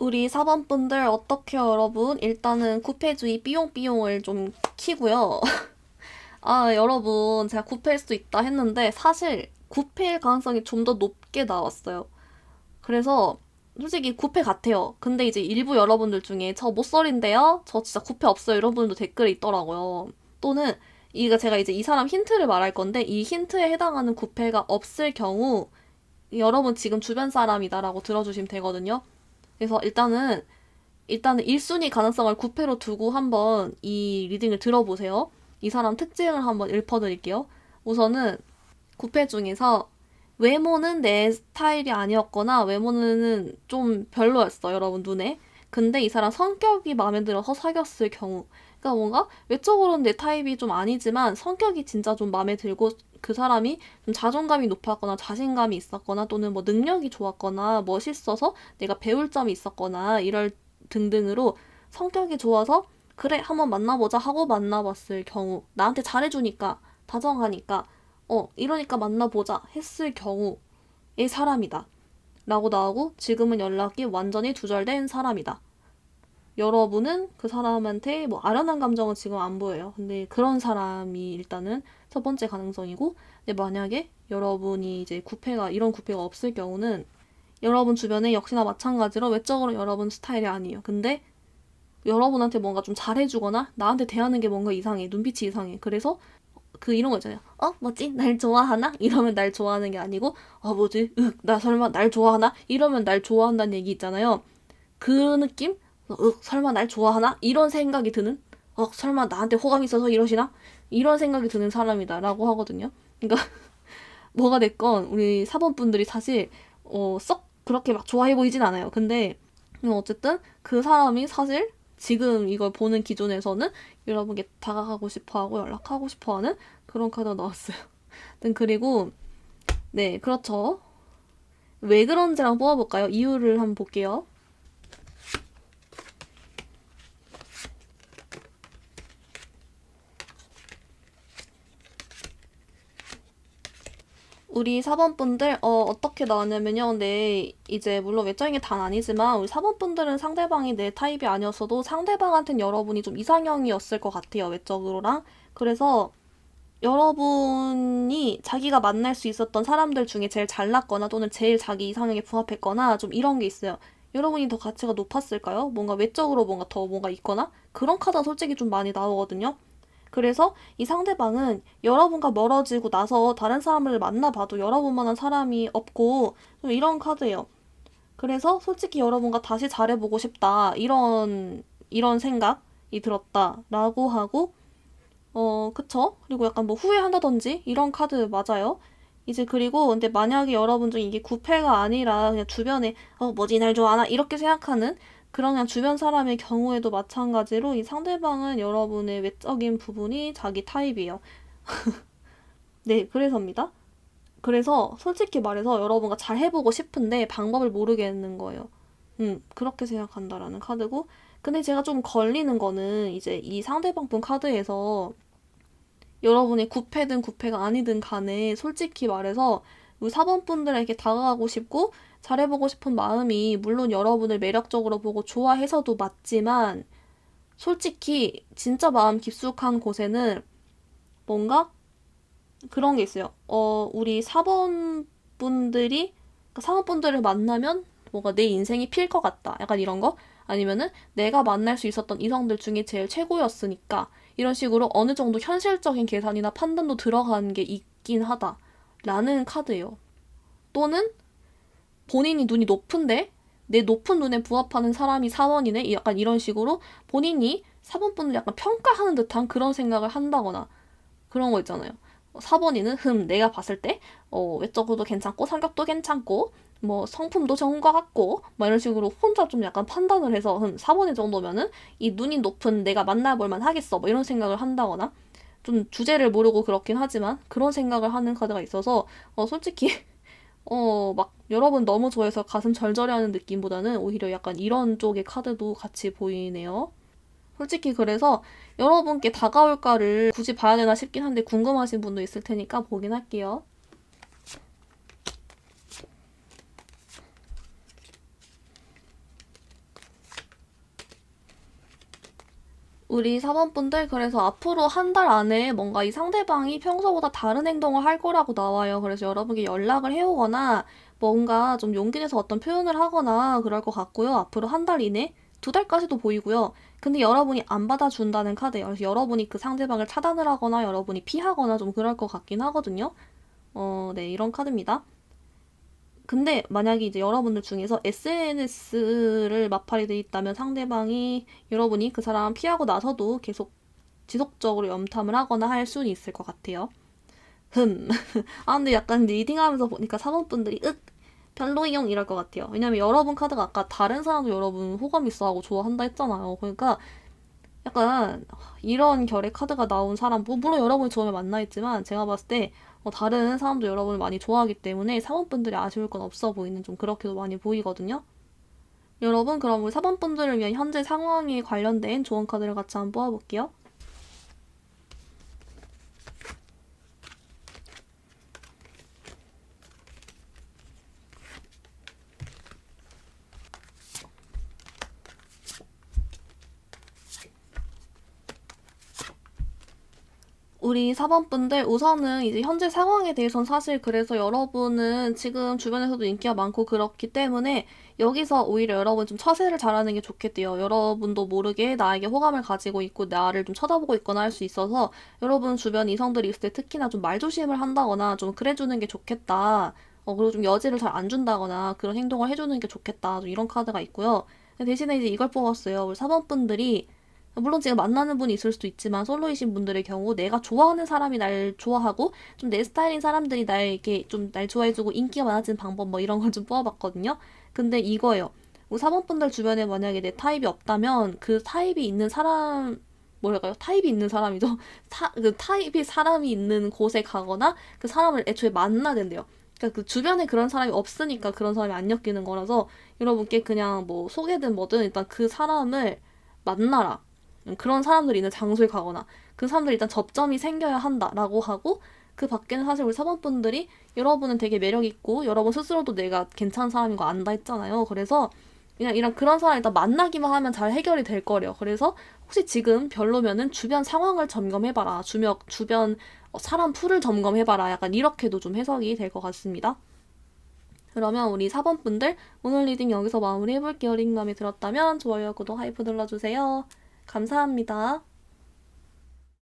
우리 4번 분들 어떻게요, 여러분? 일단은 구패주의 삐용삐용을 좀 키고요. 아, 여러분, 제가 구패일 수도 있다 했는데, 사실 구패일 가능성이 좀 더 높게 나왔어요. 그래서, 솔직히 구패 같아요. 근데 이제 일부 여러분들 중에 저 못설인데요? 저 진짜 구패 없어요. 이런 분들도 댓글에 있더라고요. 또는, 이거 제가 이제 이 사람 힌트를 말할 건데, 이 힌트에 해당하는 구패가 없을 경우, 여러분 지금 주변 사람이다라고 들어주시면 되거든요. 그래서 일단은 1순위 가능성을 9패로 두고 한번 이 리딩을 들어보세요. 이 사람 특징을 한번 읊어드릴게요. 우선은 9패 중에서 외모는 내 스타일이 아니었거나 외모는 좀 별로였어, 여러분 눈에. 근데 이 사람 성격이 마음에 들어서 사귀었을 경우. 그러니까 뭔가 외적으로는 내 타입이 좀 아니지만 성격이 진짜 좀 마음에 들고 그 사람이 좀 자존감이 높았거나 자신감이 있었거나 또는 뭐 능력이 좋았거나 멋있어서 내가 배울 점이 있었거나 이럴 등등으로 성격이 좋아서 그래 한번 만나보자 하고 만나봤을 경우, 나한테 잘해주니까 다정하니까 이러니까 만나보자 했을 경우의 사람이다 라고 나오고, 지금은 연락이 완전히 두절된 사람이다. 여러분은 그 사람한테 뭐 아련한 감정은 지금 안 보여요. 근데 그런 사람이 일단은 첫 번째 가능성이고, 근데 만약에 여러분이 이제 이런 구패가 없을 경우는 여러분 주변에 역시나 마찬가지로 외적으로 여러분 스타일이 아니에요. 근데 여러분한테 뭔가 좀 잘해주거나 나한테 대하는 게 뭔가 이상해. 눈빛이 이상해. 그래서 그 이런 거 있잖아요. 뭐지? 날 좋아하나? 이러면 날 좋아하는 게 아니고, 뭐지? 나 설마 날 좋아하나? 이러면 날 좋아한다는 얘기 있잖아요. 그 느낌? 설마 날 좋아하나? 이런 생각이 드는? 설마 나한테 호감이 있어서 이러시나? 이런 생각이 드는 사람이다라고 하거든요. 그러니까 뭐가 됐건 우리 사범분들이 사실 썩 그렇게 막 좋아해 보이진 않아요. 근데 어쨌든 그 사람이 사실 지금 이걸 보는 기준에서는 여러분께 다가가고 싶어하고 연락하고 싶어하는 그런 카드가 나왔어요. 그리고 네, 그렇죠. 왜 그런지랑 뽑아볼까요? 이유를 한번 볼게요. 우리 4번 분들 어떻게 나왔냐면요. 근데 이제 물론 외적인 게 단 아니지만 우리 4번 분들은 상대방이 내 타입이 아니었어도 상대방한테는 여러분이 좀 이상형이었을 것 같아요. 외적으로랑. 그래서 여러분이 자기가 만날 수 있었던 사람들 중에 제일 잘났거나 또는 제일 자기 이상형에 부합했거나 좀 이런 게 있어요. 여러분이 더 가치가 높았을까요? 뭔가 외적으로 뭔가 더 뭔가 있거나 그런 카드가 솔직히 좀 많이 나오거든요. 그래서 이 상대방은 여러분과 멀어지고 나서 다른 사람을 만나봐도 여러분만한 사람이 없고 좀 이런 카드예요. 그래서 솔직히 여러분과 다시 잘해보고 싶다. 이런 생각이 들었다라고 하고, 그쵸? 그리고 약간 뭐 후회한다든지 이런 카드 맞아요. 이제 그리고 근데 만약에 여러분 중에 이게 구패가 아니라 그냥 주변에 뭐지 날 좋아하나 이렇게 생각하는 그러면 주변 사람의 경우에도 마찬가지로 이 상대방은 여러분의 외적인 부분이 자기 타입이에요. 네, 그래서입니다. 그래서 솔직히 말해서 여러분과 잘 해보고 싶은데 방법을 모르겠는 거예요. 그렇게 생각한다라는 카드고. 근데 제가 좀 걸리는 거는 이제 이 상대방 분 카드에서 여러분이 구패든 구패가 아니든 간에 솔직히 말해서 우리 사번분들에게 다가가고 싶고 잘해보고 싶은 마음이 물론 여러분을 매력적으로 보고 좋아해서도 맞지만 솔직히 진짜 마음 깊숙한 곳에는 뭔가 그런 게 있어요. 우리 사번분들이 사번분들을 만나면 뭔가 내 인생이 필 것 같다. 약간 이런 거. 아니면은 내가 만날 수 있었던 이성들 중에 제일 최고였으니까 이런 식으로 어느 정도 현실적인 계산이나 판단도 들어가는 게 있긴 하다. 라는 카드예요. 또는 본인이 눈이 높은데 내 높은 눈에 부합하는 사람이 4번이네? 약간 이런 식으로 본인이 4번분을 약간 평가하는 듯한 그런 생각을 한다거나 그런 거 있잖아요. 4번이는 내가 봤을 때 외적으로도 괜찮고 성격도 괜찮고 뭐 성품도 좋은 것 같고 막 이런 식으로 혼자 좀 약간 판단을 해서 4번이 정도면은 이 눈이 높은 내가 만나볼 만 하겠어 뭐 이런 생각을 한다거나 좀 주제를 모르고 그렇긴 하지만 그런 생각을 하는 카드가 있어서 솔직히 막 여러분 너무 좋아해서 가슴 절절해하는 느낌보다는 오히려 약간 이런 쪽의 카드도 같이 보이네요. 솔직히 그래서 여러분께 다가올까를 굳이 봐야 되나 싶긴 한데 궁금하신 분도 있을 테니까 보긴 할게요. 우리 사번분들 그래서 앞으로 한 달 안에 뭔가 이 상대방이 평소보다 다른 행동을 할 거라고 나와요. 그래서 여러분께 연락을 해오거나 뭔가 좀 용기 내서 어떤 표현을 하거나 그럴 것 같고요. 앞으로 한 달 이내 2달까지도 보이고요. 근데 여러분이 안 받아준다는 카드예요. 그래서 여러분이 그 상대방을 차단을 하거나 여러분이 피하거나 좀 그럴 것 같긴 하거든요. 네, 이런 카드입니다. 근데 만약에 이제 여러분들 중에서 SNS를 마팔이 돼 있다면 상대방이 여러분이 그 사람 피하고 나서도 계속 지속적으로 염탐을 하거나 할 수는 있을 것 같아요. 흠. 아, 근데 약간 리딩하면서 보니까 사모분들이 별로용 이럴 것 같아요. 왜냐면 여러분 카드가 아까 다른 사람도 여러분 호감 있어 하고 좋아한다 했잖아요. 그러니까 약간 이런 결의 카드가 나온 사람, 뭐 물론 여러분이 처음에 만나있지만 제가 봤을 때 다른 사람도 여러분을 많이 좋아하기 때문에 사원분들이 아쉬울 건 없어 보이는 좀 그렇게도 많이 보이거든요. 여러분 그럼 우리 사번분들을 위한 현재 상황에 관련된 조언 카드를 같이 한번 뽑아볼게요. 우리 사번분들 우선은 이제 현재 상황에 대해서는 사실 그래서 여러분은 지금 주변에서도 인기가 많고 그렇기 때문에 여기서 오히려 여러분 좀 처세를 잘하는 게 좋겠대요. 여러분도 모르게 나에게 호감을 가지고 있고 나를 좀 쳐다보고 있거나 할 수 있어서 여러분 주변 이성들이 있을 때 특히나 좀 말조심을 한다거나 좀 그래주는 게 좋겠다. 그리고 좀 여지를 잘 안 준다거나 그런 행동을 해주는 게 좋겠다. 좀 이런 카드가 있고요. 대신에 이제 이걸 뽑았어요. 우리 사번분들이 물론 지금 만나는 분이 있을 수도 있지만 솔로이신 분들의 경우 내가 좋아하는 사람이 날 좋아하고 좀 내 스타일인 사람들이 나에게 좀 날 좋아해주고 인기가 많아지는 방법 뭐 이런 걸 좀 뽑아봤거든요. 근데 이거예요. 우리 사번분들 주변에 만약에 내 타입이 없다면 그 타입이 있는 사람 뭐랄까요? 타입이 있는 사람이죠. 그 타입이 사람이 있는 곳에 가거나 그 사람을 애초에 만나야 된대요. 그러니까 그 주변에 그런 사람이 없으니까 그런 사람이 안 엮이는 거라서 여러분께 그냥 뭐 소개든 뭐든 일단 그 사람을 만나라. 그런 사람들이 있는 장소에 가거나 그 사람들이 일단 접점이 생겨야 한다라고 하고 그 밖에는 사실 우리 사범분들이 여러분은 되게 매력있고 여러분 스스로도 내가 괜찮은 사람인 거 안다 했잖아요. 그래서 그냥 이런 그런 사람 일단 만나기만 하면 잘 해결이 될 거래요. 그래서 혹시 지금 별로면은 주변 상황을 점검해봐라. 주변 사람 풀을 점검해봐라. 약간 이렇게도 좀 해석이 될 것 같습니다. 그러면 우리 4번분들 오늘 리딩 여기서 마무리해볼게요. 리딩 마음에 들었다면 좋아요, 구독, 하이프 눌러주세요. 감사합니다.